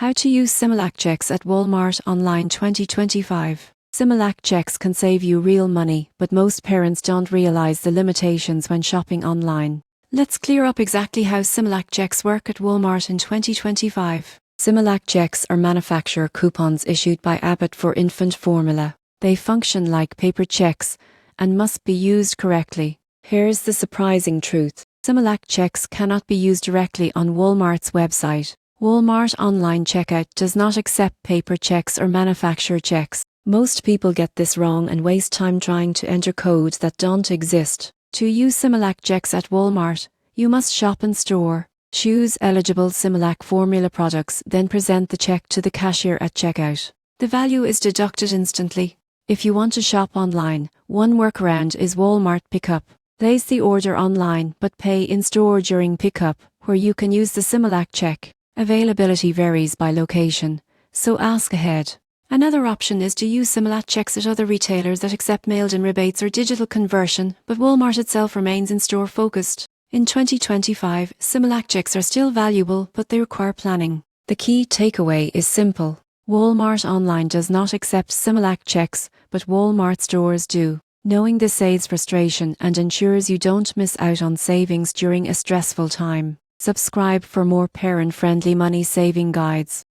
How to use Similac checks at Walmart Online 2025. Similac checks can save you real money, but most parents don't realize the limitations when shopping online. Let's clear up exactly how Similac checks work at Walmart in 2025. Similac checks are manufacturer coupons issued by Abbott for infant formula. They function like paper checks and must be used correctly. Here's the surprising truth. Similac checks cannot be used directly on Walmart's website. Walmart online checkout does not accept paper checks or manufacturer checks. Most people get this wrong and waste time trying to enter codes that don't exist. To use Similac checks at Walmart, you must shop in store, choose eligible Similac formula products, then present the check to the cashier at checkout. The value is deducted instantly. If you want to shop online, one workaround is Walmart Pickup. Place the order online but pay in store during pickup, where you can use the Similac check. Availability varies by location, so ask ahead. Another option is to use Similac checks at other retailers that accept mailed-in rebates or digital conversion, but Walmart itself remains in-store focused. In 2025, Similac checks are still valuable, but they require planning. The key takeaway is simple. Walmart Online does not accept Similac checks, but Walmart stores do. Knowing this saves frustration and ensures you don't miss out on savings during a stressful time. Subscribe for more parent-friendly money-saving guides.